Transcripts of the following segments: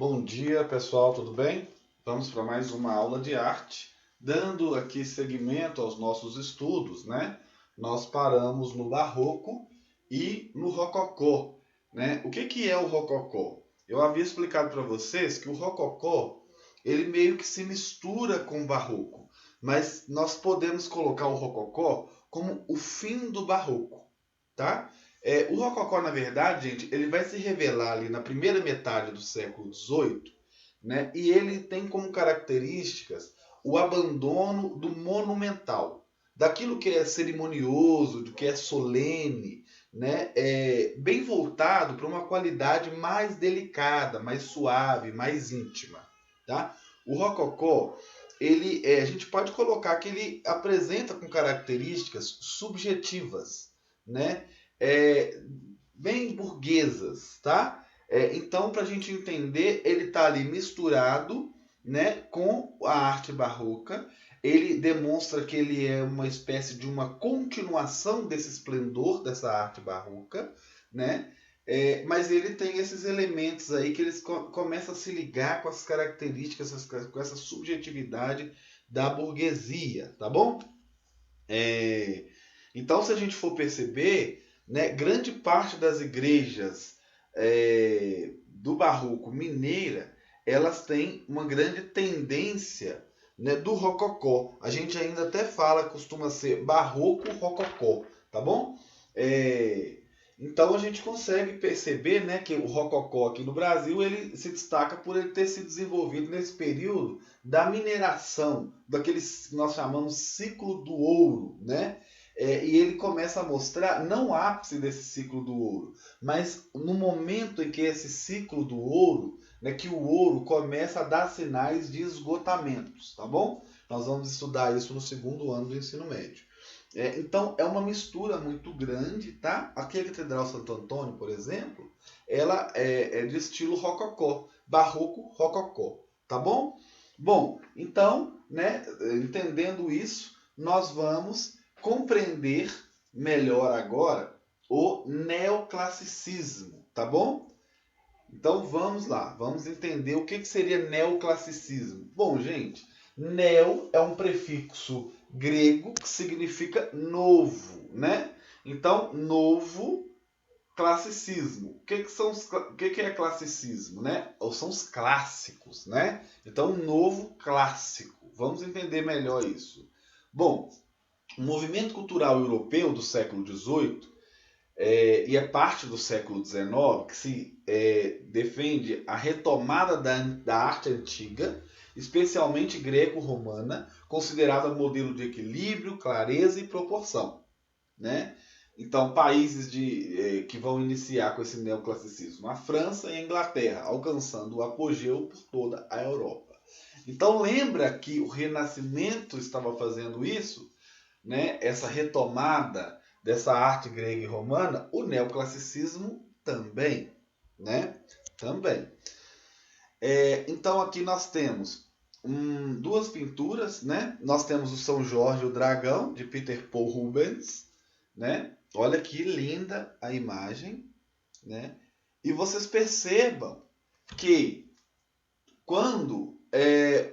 Bom dia, pessoal, tudo bem? Vamos para mais uma aula de arte, dando aqui seguimento aos nossos estudos, né? Nós paramos no Barroco e no Rococó, né? O que é o Rococó? Eu havia explicado para vocês que o Rococó, ele meio que se mistura com o Barroco, mas nós podemos colocar o Rococó como o fim do Barroco, tá? O Rococó, na verdade, gente, ele vai se revelar ali na primeira metade do século XVIII, né? E ele tem como características o abandono do monumental, daquilo que é cerimonioso, do que é solene, né? Bem voltado para uma qualidade mais delicada, mais suave, mais íntima, tá? O Rococó, a gente pode colocar que ele apresenta com características subjetivas, né? é, Bem burguesas, tá? Então, para a gente entender, ele está ali misturado, né, com a arte barroca. Ele demonstra que ele é uma espécie de uma continuação desse esplendor dessa arte barroca, né? Mas ele tem esses elementos aí que eles começam a se ligar com as características, com essa subjetividade da burguesia, tá bom? Então, se a gente for perceber, né, grande parte das igrejas do Barroco mineira, elas têm uma grande tendência, né, do Rococó. A gente ainda até fala, costuma ser Barroco Rococó, tá bom? Então a gente consegue perceber, né, que o Rococó aqui no Brasil ele se destaca por ele ter sido desenvolvido nesse período da mineração, daquele que nós chamamos ciclo do ouro, né? E ele começa a mostrar, não o ápice desse ciclo do ouro, mas no momento em que esse ciclo do ouro, né, que o ouro começa a dar sinais de esgotamentos, tá bom? Nós vamos estudar isso no segundo ano do ensino médio. Então é uma mistura muito grande, tá? Aqui a Catedral Santo Antônio, por exemplo, ela é de estilo rococó, barroco rococó, tá bom? Bom, então, né, entendendo isso, nós vamos compreender melhor agora o neoclassicismo, tá bom? Então vamos lá, vamos entender o que seria neoclassicismo. Bom, gente, neo é um prefixo grego que significa novo, né? Então, novo classicismo. O que é classicismo, né? Ou são os clássicos, né? Então, novo clássico. Vamos entender melhor isso. Bom, o movimento cultural europeu do século XVIII e é parte do século XIX que se defende a retomada da arte antiga, especialmente greco-romana, considerada modelo de equilíbrio, clareza e proporção, né? Então, países que vão iniciar com esse neoclassicismo, a França e a Inglaterra, alcançando o apogeu por toda a Europa. Então, lembra que o Renascimento estava fazendo isso, né? Essa retomada dessa arte grega e romana, o neoclassicismo também, né? Também. Então aqui nós temos duas pinturas, né? Nós temos o São Jorge e o Dragão, de Peter Paul Rubens, né? Olha que linda a imagem, né? E vocês percebam que quando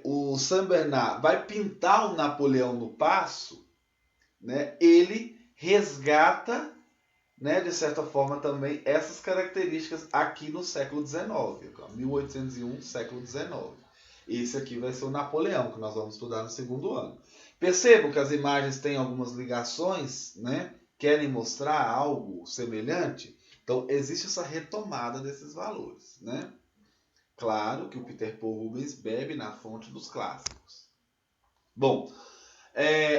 o Saint Bernard vai pintar o Napoleão no Paço, né, ele resgata, né, de certa forma também essas características aqui no século XIX, 1801, século XIX. Esse aqui vai ser o Napoleão, que nós vamos estudar no segundo ano. Percebam que as imagens têm algumas ligações, né? Querem mostrar algo semelhante. Então, existe essa retomada desses valores, né? Claro que o Peter Paul Rubens bebe na fonte dos clássicos. Bom,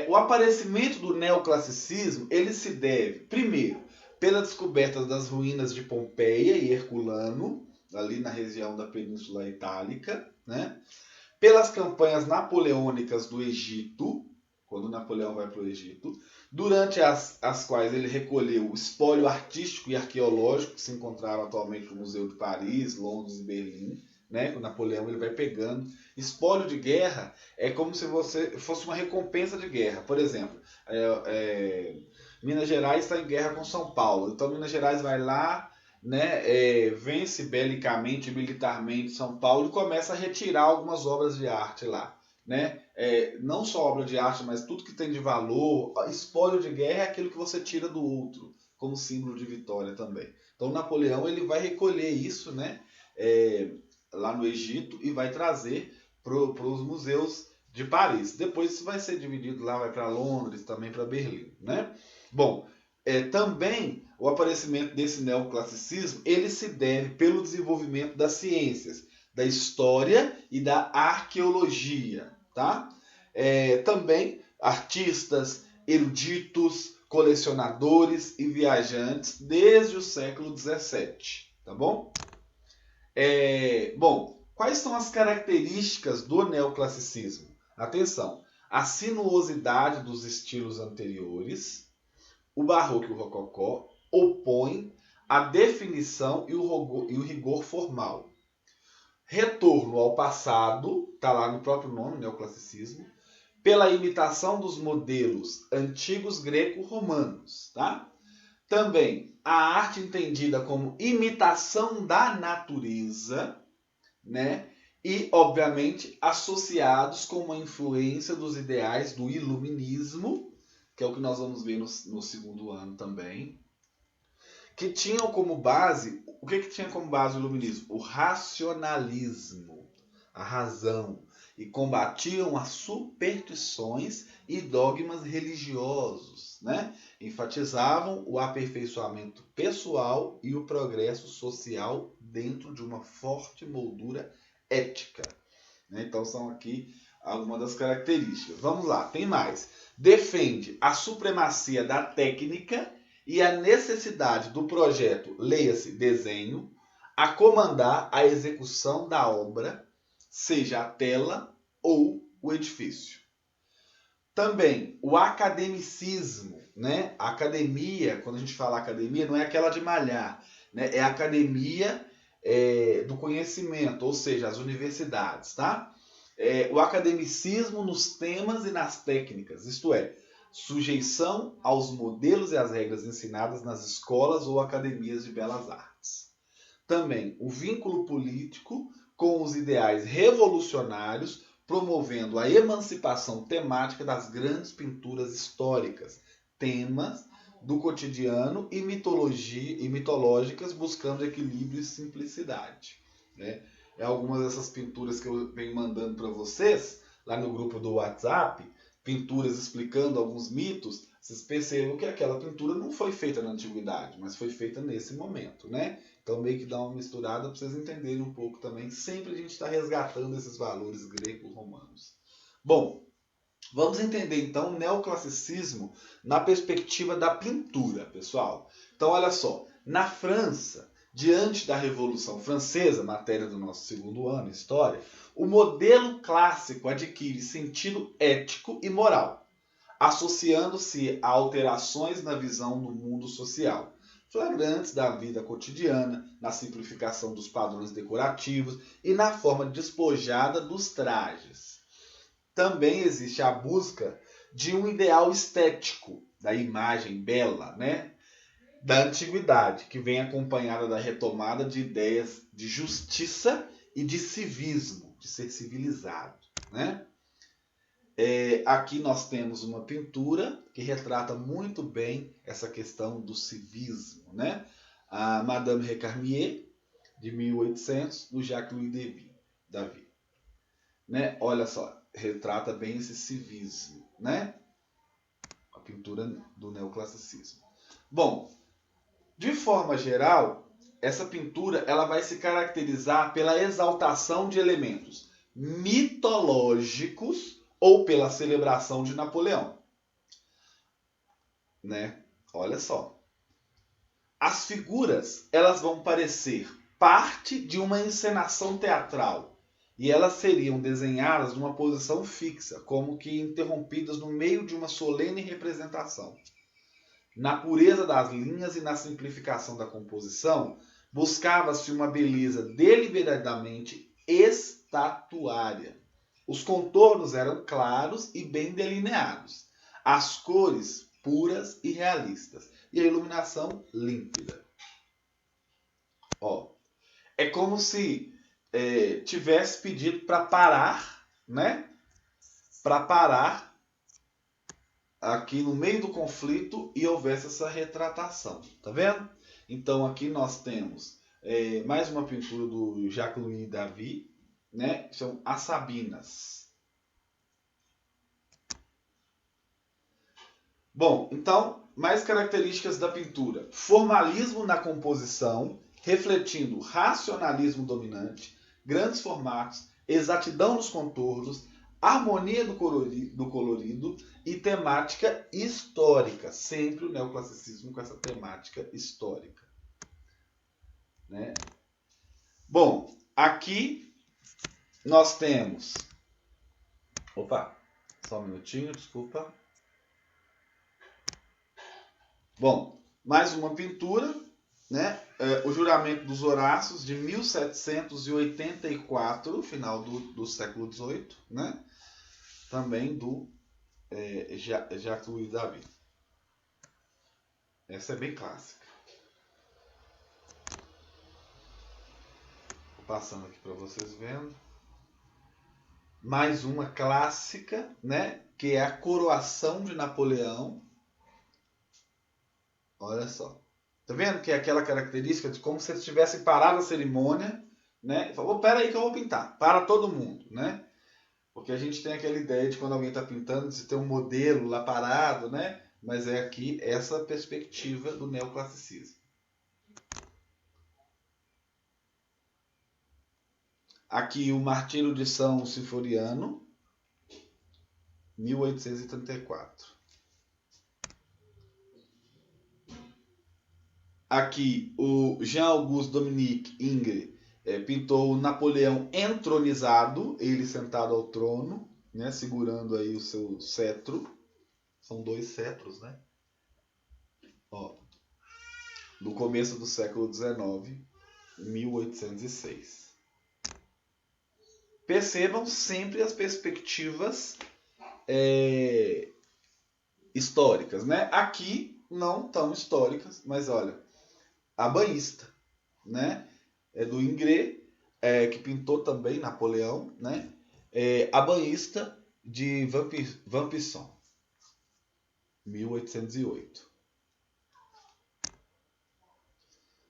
o aparecimento do neoclassicismo ele se deve, primeiro, pela descoberta das ruínas de Pompeia e Herculano, ali na região da Península Itálica, né? Pelas campanhas napoleônicas do Egito, quando Napoleão vai para o Egito, durante as quais ele recolheu o espólio artístico e arqueológico que se encontraram atualmente no Museu de Paris, Londres e Berlim, né? O Napoleão ele vai pegando. Espólio de guerra é como se você fosse uma recompensa de guerra. Por exemplo, Minas Gerais está em guerra com São Paulo. Então Minas Gerais vai lá né, vence belicamente, militarmente São Paulo e começa a retirar algumas obras de arte lá. Né? Não só obra de arte, mas tudo que tem de valor. Espólio de guerra é aquilo que você tira do outro, como símbolo de vitória também. Então Napoleão ele vai recolher isso, né, lá no Egito e vai trazer para os museus de Paris. Depois isso vai ser dividido lá, vai para Londres, também para Berlim. Né? Bom, também o aparecimento desse neoclassicismo ele se deve pelo desenvolvimento das ciências, da história e da arqueologia. Tá? Também artistas, eruditos, colecionadores e viajantes desde o século XVII. Tá bom? Bom, quais são as características do neoclassicismo? Atenção, a sinuosidade dos estilos anteriores, o barroco e o rococó opõem a definição e o rigor formal. Retorno ao passado, está lá no próprio nome, neoclassicismo, pela imitação dos modelos antigos greco-romanos. Tá? Também a arte entendida como imitação da natureza, né? E, obviamente, associados com uma influência dos ideais do iluminismo, que é o que nós vamos ver no segundo ano também, que tinham como base, o que tinha como base o iluminismo? O racionalismo, a razão, e combatiam as superstições e dogmas religiosos, né? Enfatizavam o aperfeiçoamento pessoal e o progresso social dentro de uma forte moldura ética. Né? Então são aqui algumas das características. Vamos lá, tem mais. Defende a supremacia da técnica e a necessidade do projeto, leia-se desenho, a comandar a execução da obra, seja a tela ou o edifício. Também o academicismo, né? A academia, quando a gente fala academia, não é aquela de malhar, né? É a academia do conhecimento, ou seja, as universidades, tá? O academicismo nos temas e nas técnicas, isto é, sujeição aos modelos e às regras ensinadas nas escolas ou academias de belas artes. Também o vínculo político com os ideais revolucionários, promovendo a emancipação temática das grandes pinturas históricas, temas do cotidiano e mitológicas, buscando equilíbrio e simplicidade. Né? Algumas dessas pinturas que eu venho mandando para vocês, lá no grupo do WhatsApp, pinturas explicando alguns mitos, vocês percebam que aquela pintura não foi feita na antiguidade, mas foi feita nesse momento, né? Então meio que dá uma misturada para vocês entenderem um pouco também. Sempre a gente está resgatando esses valores greco-romanos. Bom, vamos entender então o neoclassicismo na perspectiva da pintura, pessoal. Então olha só, na França, diante da Revolução Francesa, matéria do nosso segundo ano, história, o modelo clássico adquire sentido ético e moral, associando-se a alterações na visão do mundo social, flagrantes da vida cotidiana, na simplificação dos padrões decorativos e na forma despojada dos trajes. Também existe a busca de um ideal estético, da imagem bela, né? Da antiguidade, que vem acompanhada da retomada de ideias de justiça e de civismo, de ser civilizado. Né? Aqui nós temos uma pintura que retrata muito bem essa questão do civismo. Né? A Madame Récamier, de 1800, do Jacques-Louis David. Né? Olha só, retrata bem esse civismo. Né? A pintura do neoclassicismo. Bom, de forma geral, essa pintura ela vai se caracterizar pela exaltação de elementos mitológicos ou pela celebração de Napoleão. Né? Olha só. As figuras elas vão parecer parte de uma encenação teatral e elas seriam desenhadas numa posição fixa, como que interrompidas no meio de uma solene representação. Na pureza das linhas e na simplificação da composição, buscava-se uma beleza deliberadamente estatuária. Os contornos eram claros e bem delineados, as cores puras e realistas, e a iluminação límpida. Ó, é como se tivesse pedido para parar, né? Para parar aqui no meio do conflito e houvesse essa retratação, tá vendo? Então aqui nós temos mais uma pintura do Jacques-Louis David, né? São as Sabinas. Bom, então, mais características da pintura. Formalismo na composição, refletindo racionalismo dominante, grandes formatos, exatidão nos contornos, harmonia do colorido e temática histórica. Sempre o neoclassicismo com essa temática histórica. Né? Bom, aqui nós temos... Opa, só um minutinho, desculpa. Bom, mais uma pintura, né? O Juramento dos Horácios, de 1784, final do século XVIII, né? Também do Jacques-Louis David. Essa é bem clássica. Vou passando aqui para vocês vendo. Mais uma clássica, né? Que é a Coroação de Napoleão. Olha só. Tá vendo que é aquela característica de como se eles tivessem parado a cerimônia, né? E falou, pera aí que eu vou pintar. Para todo mundo, né? Porque a gente tem aquela ideia de quando alguém está pintando, de ter um modelo lá parado, né? Mas é aqui essa perspectiva do neoclassicismo. Aqui o Martírio de São Sinforiano, 1834. Aqui o Jean-Auguste Dominique Ingres pintou o Napoleão entronizado, ele sentado ao trono, né, segurando aí o seu cetro. São 2 cetros, né? Ó, no começo do século XIX, 1806. Percebam sempre as perspectivas históricas, né? Aqui não tão históricas, mas olha, a banhista, né? É do Ingres, que pintou também Napoleão, né? A banhista de Vaupisson, 1808.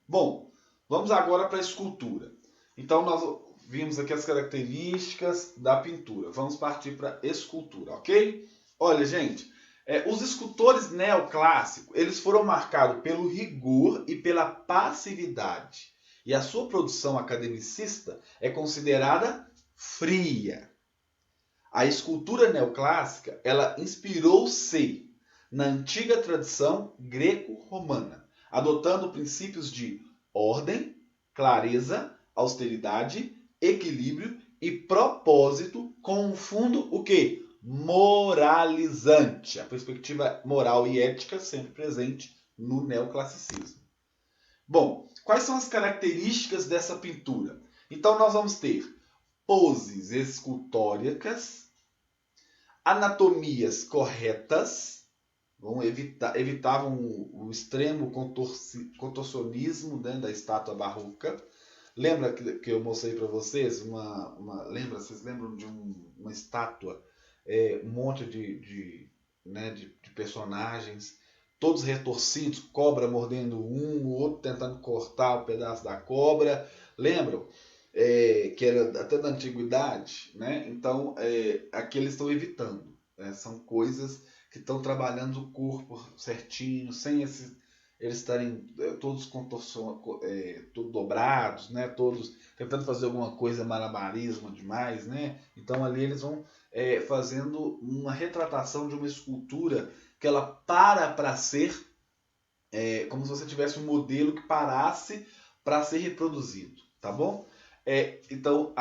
Bom, vamos agora para a escultura. Então nós vimos aqui as características da pintura. Vamos partir para a escultura, ok? Olha, gente, os escultores neoclássicos, eles foram marcados pelo rigor e pela passividade. E a sua produção academicista é considerada fria. A escultura neoclássica, ela inspirou-se na antiga tradição greco-romana, adotando princípios de ordem, clareza, austeridade, equilíbrio e propósito com um fundo o quê? Moralizante. A perspectiva moral e ética sempre presente no neoclassicismo. Bom, quais são as características dessa pintura? Então nós vamos ter poses escultóricas, anatomias corretas, evitavam o extremo contorcionismo, né, da estátua barroca. Lembra que eu mostrei para vocês? Vocês lembram de uma estátua, um monte de personagens, todos retorcidos, cobra mordendo o outro tentando cortar o pedaço da cobra. Lembram? Que era até da antiguidade, né? Então, aqui eles estão evitando. São coisas que estão trabalhando o corpo certinho, sem eles estarem todos todos dobrados, né? Todos tentando fazer alguma coisa malabarismo demais, né? Então ali eles vão fazendo uma retratação de uma escultura que ela para ser como se você tivesse um modelo que parasse para ser reproduzido, tá bom? Então,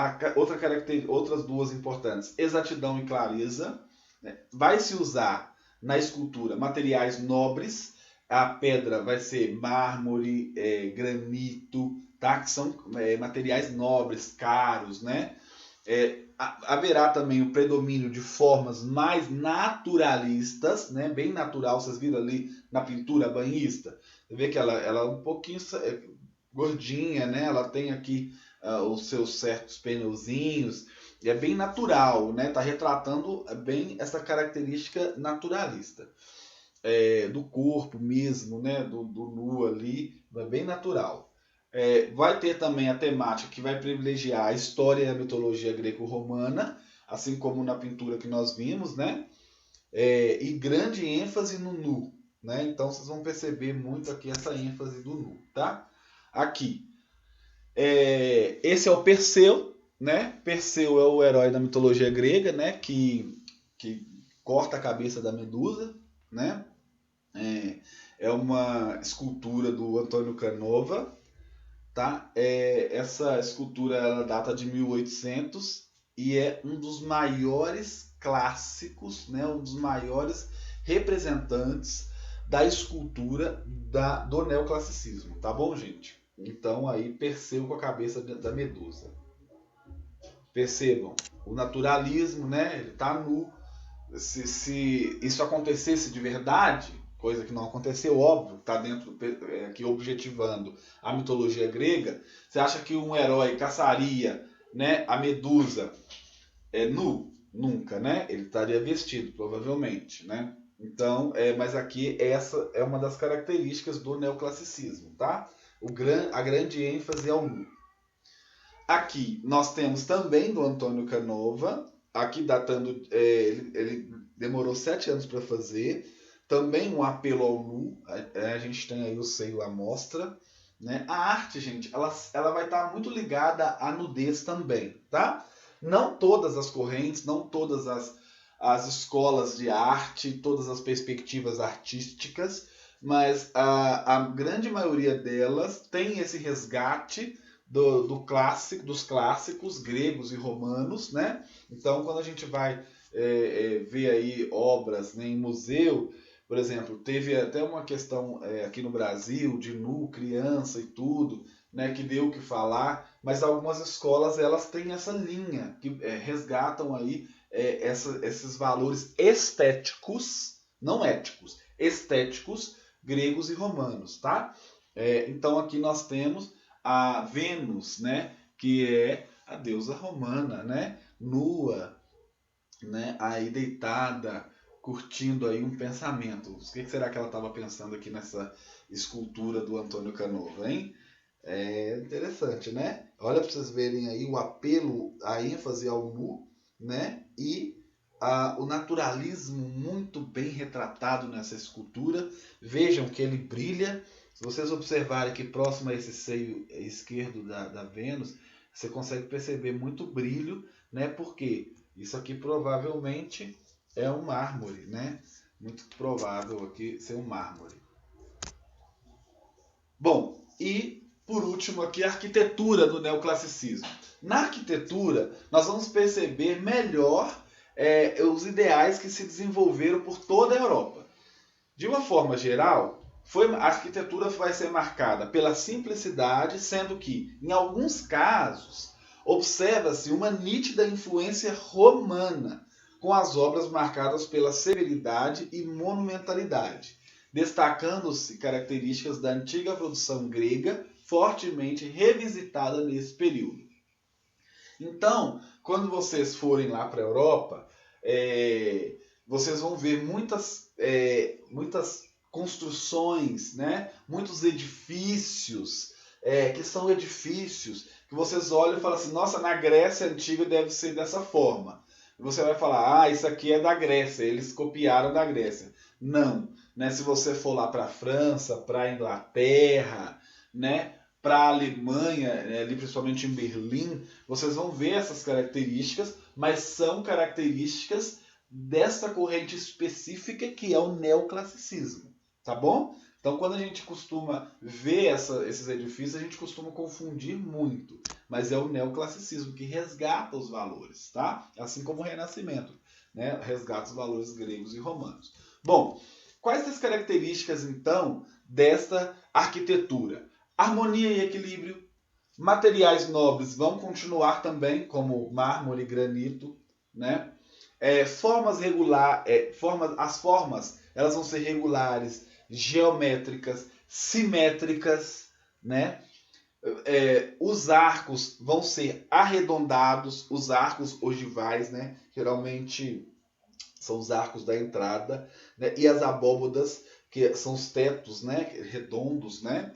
outras duas importantes, exatidão e clareza. Né? Vai se usar na escultura materiais nobres, a pedra vai ser mármore, granito, tá? Que são materiais nobres, caros, né? Haverá também o predomínio de formas mais naturalistas, né? Bem natural, vocês viram ali na pintura banhista, você vê que ela é um pouquinho gordinha, né? Ela tem aqui os seus certos pneuzinhos, e é bem natural, né? Tá retratando bem essa característica naturalista do corpo mesmo, né? Do nu ali, é bem natural. Vai ter também a temática que vai privilegiar a história e a mitologia greco-romana, assim como na pintura que nós vimos, né? E grande ênfase no nu, né? Então vocês vão perceber muito aqui essa ênfase do nu, tá? Aqui, esse é o Perseu, né? Perseu é o herói da mitologia grega, né? Que corta a cabeça da Medusa, né? É uma escultura do Antônio Canova, tá? Essa escultura ela data de 1800 e é um dos maiores clássicos, né? Um dos maiores representantes da escultura do neoclassicismo, tá bom, gente? Então aí Perseu com a cabeça da Medusa. Percebam, o naturalismo, né? Ele tá nu. Se isso acontecesse de verdade, coisa que não aconteceu, óbvio, está dentro aqui objetivando a mitologia grega, você acha que um herói caçaria, né, a Medusa nu? Nunca, né? Ele estaria vestido, provavelmente, né? Então, mas aqui essa é uma das características do neoclassicismo, tá? A grande ênfase é o nu. Aqui nós temos também do Antônio Canova, aqui datando, ele demorou 7 anos para fazer, também um apelo ao nu, a gente tem aí o seio à mostra, né? A arte, gente, ela vai estar muito ligada à nudez também, tá? Não todas as correntes, não todas as escolas de arte, todas as perspectivas artísticas, mas a grande maioria delas tem esse resgate dos clássicos gregos e romanos, né? Então, quando a gente vai ver aí obras, né, em museu, por exemplo, teve até uma questão aqui no Brasil de nu, criança e tudo, né, que deu o que falar, mas algumas escolas elas têm essa linha que resgatam aí esses valores estéticos, não éticos, estéticos gregos e romanos, tá? Então aqui nós temos a Vênus, né, que é a deusa romana, né, nua, né, aí deitada, curtindo aí um pensamento. O que será que ela estava pensando aqui nessa escultura do Antônio Canova, hein? É interessante, né? Olha para vocês verem aí o apelo, a ênfase ao nu, né? E o naturalismo muito bem retratado nessa escultura. Vejam que ele brilha. Se vocês observarem aqui próximo a esse seio esquerdo da Vênus, você consegue perceber muito brilho, né? Porque isso aqui provavelmente é um mármore, né? Muito provável aqui ser um mármore. Bom, e por último aqui a arquitetura do neoclassicismo. Na arquitetura, nós vamos perceber melhor os ideais que se desenvolveram por toda a Europa. De uma forma geral, a arquitetura vai ser marcada pela simplicidade, sendo que, em alguns casos, observa-se uma nítida influência romana, com as obras marcadas pela severidade e monumentalidade, destacando-se características da antiga produção grega, fortemente revisitada nesse período. Então, quando vocês forem lá para a Europa, vocês vão ver muitas construções, né? Muitos edifícios, que são edifícios que vocês olham e falam assim, nossa, na Grécia Antiga deve ser dessa forma. E você vai falar, isso aqui é da Grécia, eles copiaram da Grécia. Não, né? Se você for lá para a França, para a Inglaterra, né? Para a Alemanha, ali principalmente em Berlim, vocês vão ver essas características, mas são características dessa corrente específica que é o neoclassicismo, tá bom? Então, quando a gente costuma ver esses edifícios, a gente costuma confundir muito, mas é o neoclassicismo que resgata os valores, tá? Assim como o Renascimento, né? Resgata os valores gregos e romanos. Bom, quais as características, então, desta arquitetura? Harmonia e equilíbrio. Materiais nobres vão continuar também, como mármore e granito, né? As formas elas vão ser regulares, geométricas, simétricas, né? Os arcos vão ser arredondados, os arcos ogivais, né? Geralmente são os arcos da entrada, né? E as abóbodas, que são os tetos, né? Redondos, né?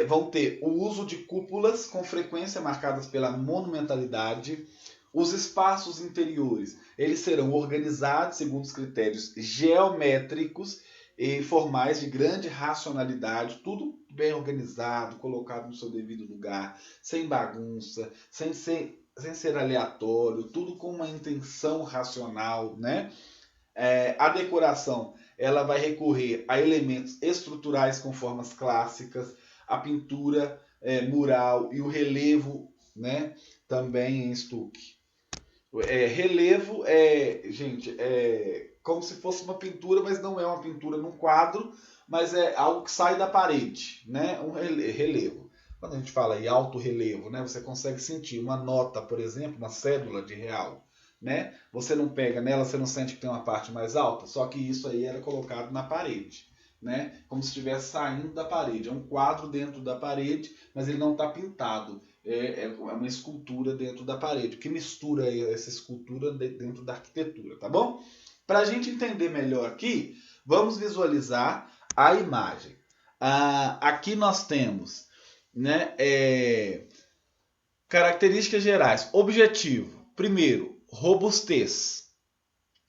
Vão ter o uso de cúpulas com frequência marcadas pela monumentalidade. Os espaços interiores, eles serão organizados segundo os critérios geométricos e formais de grande racionalidade, tudo bem organizado, colocado no seu devido lugar, sem bagunça, sem ser aleatório, tudo com uma intenção racional, né? A decoração, ela vai recorrer a elementos estruturais com formas clássicas, a pintura mural e o relevo, né? Também em estuque. Relevo gente, como se fosse uma pintura, mas não é uma pintura num quadro, mas é algo que sai da parede, né? Um relevo. Quando a gente fala em alto relevo, né? Você consegue sentir uma nota, por exemplo, uma cédula de real, né? Você não pega nela, você não sente que tem uma parte mais alta, só que isso aí era colocado na parede, né? Como se estivesse saindo da parede. É um quadro dentro da parede, mas ele não está pintado. É uma escultura dentro da parede, que mistura essa escultura dentro da arquitetura, tá bom? Para a gente entender melhor aqui, vamos visualizar a imagem. Aqui nós temos, né, características gerais. Objetivo, primeiro, robustez.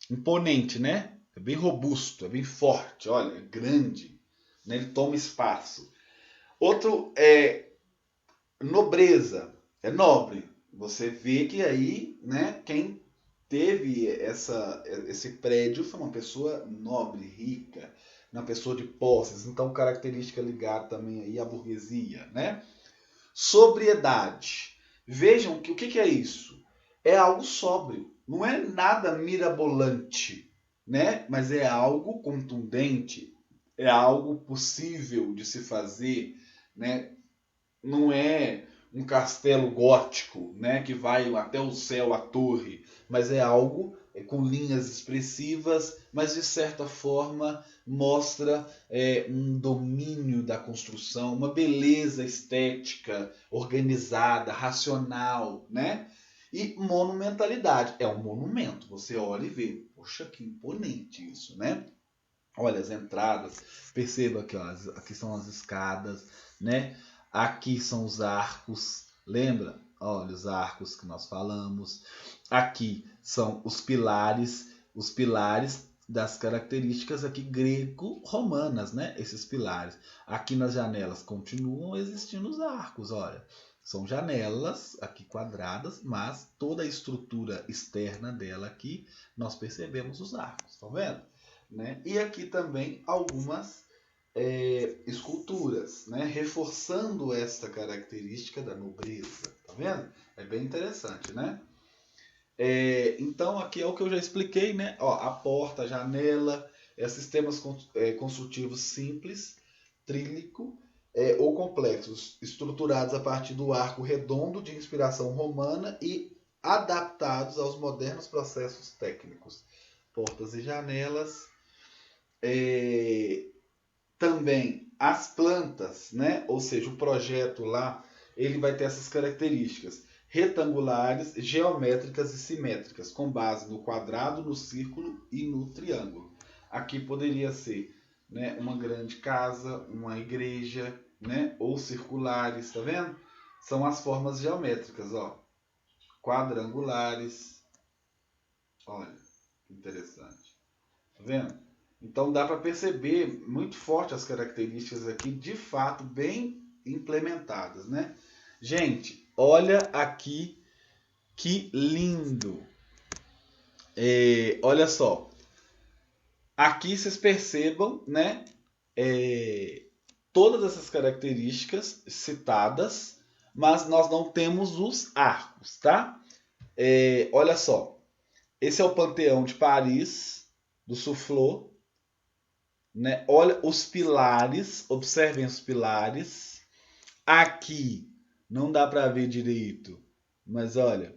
Imponente, né? É bem robusto, é bem forte, olha, é grande, né? Ele toma espaço. Outro nobreza, é nobre. Você vê que aí, né, quem teve esse prédio foi uma pessoa nobre, rica, uma pessoa de posses, então característica ligada também aí à burguesia, né? Sobriedade. Vejam que o que é isso? É algo sóbrio, não é nada mirabolante, né? Mas é algo contundente, é algo possível de se fazer, né? Não é um castelo gótico, né, que vai até o céu, a torre, mas é algo com linhas expressivas, mas de certa forma mostra um domínio da construção, uma beleza estética, organizada, racional, né? E monumentalidade. É um monumento. Você olha e vê, poxa, que imponente isso, né? Olha as entradas, perceba que ó, aqui são as escadas, né? Aqui são os arcos, lembra? Olha os arcos que nós falamos. Aqui são os pilares das características aqui grego-romanas, né? Esses pilares. Aqui nas janelas continuam existindo os arcos, olha. São janelas aqui quadradas, mas toda a estrutura externa dela aqui nós percebemos os arcos, estão vendo? Né? E aqui também algumas esculturas, né? Reforçando esta característica da nobreza. Tá vendo? É bem interessante, né? Então aqui é o que eu já expliquei, né? Ó, a porta, a janela, sistemas construtivos simples, trílico ou complexos, estruturados a partir do arco redondo de inspiração romana e adaptados aos modernos processos técnicos. Portas e janelas. Também as plantas, né? Ou seja, o projeto lá, ele vai ter essas características retangulares, geométricas e simétricas, com base no quadrado, no círculo e no triângulo. Aqui poderia ser, né, uma grande casa, uma igreja, né, ou circulares, tá vendo? São as formas geométricas, ó, quadrangulares. Olha, que interessante. Tá vendo? Então dá para perceber muito forte as características aqui, de fato, bem implementadas, né? Gente, olha aqui que lindo. Olha só. Aqui vocês percebam, né? Todas essas características citadas, mas nós não temos os arcos, tá? Olha só. Esse é o Panteão de Paris, do Soufflot. Né? Olha os pilares, observem os pilares. Aqui não dá para ver direito, mas olha,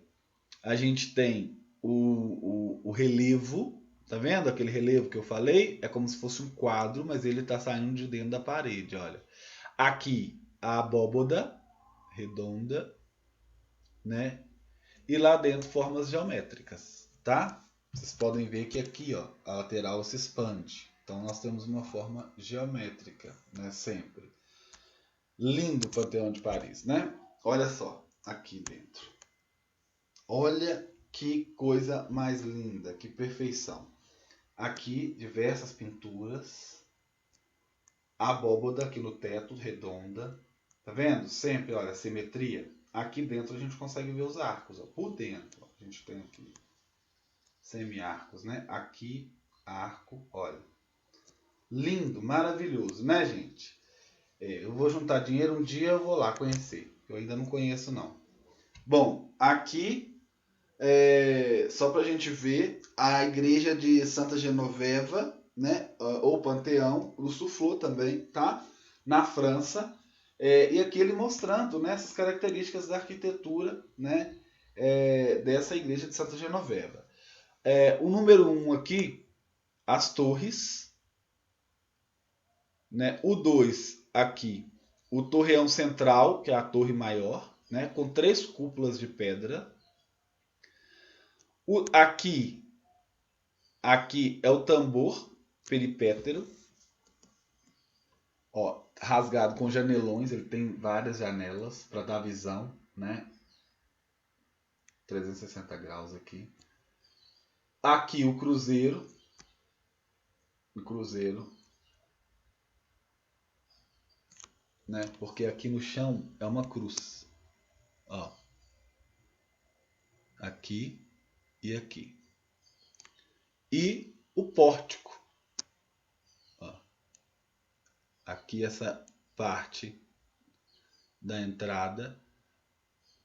a gente tem o relevo, tá vendo aquele relevo que eu falei? É como se fosse um quadro, mas ele está saindo de dentro da parede, olha. Aqui a abóboda, redonda, né? E lá dentro formas geométricas, tá? Vocês podem ver que aqui, ó, a lateral se expande. Então nós temos uma forma geométrica, né? Sempre. Lindo o Panteão de Paris, né? Olha só, aqui dentro. Olha que coisa mais linda, que perfeição. Aqui, diversas pinturas. A abóboda aqui no teto, redonda. Tá vendo? Sempre, olha, simetria. Aqui dentro a gente consegue ver os arcos, ó. Por dentro, ó, a gente tem aqui semi-arcos, né? Aqui, arco, olha. Lindo, maravilhoso, né, gente? Eu vou juntar dinheiro, um dia eu vou lá conhecer. Eu ainda não conheço, não. Bom, aqui, só pra gente ver, a igreja de Santa Genoveva, né? Ou Panteão, no Soufflot também, tá? Na França. E aqui ele mostrando, né, essas características da arquitetura, né, dessa igreja de Santa Genoveva. O número 1 aqui, as torres, né? O 2 aqui, o torreão central, que é a torre maior, né? Com 3 cúpulas de pedra. Aqui é o tambor peripétero, ó, rasgado com janelões, ele tem várias janelas para dar visão, né? 360 graus aqui. Aqui o cruzeiro, né? Porque aqui no chão é uma cruz, ó, aqui e aqui. E o pórtico, ó, aqui essa parte da entrada,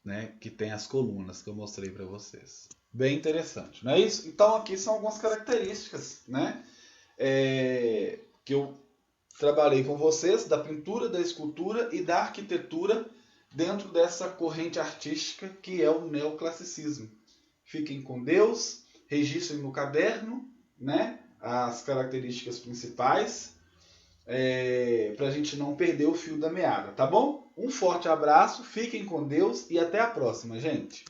né? Que tem as colunas que eu mostrei para vocês. Bem interessante, não é isso? Então aqui são algumas características, né? Que eu trabalhei com vocês da pintura, da escultura e da arquitetura dentro dessa corrente artística que é o neoclassicismo. Fiquem com Deus, registrem no caderno, né, as características principais, para a gente não perder o fio da meada, tá bom? Um forte abraço, fiquem com Deus e até a próxima, gente!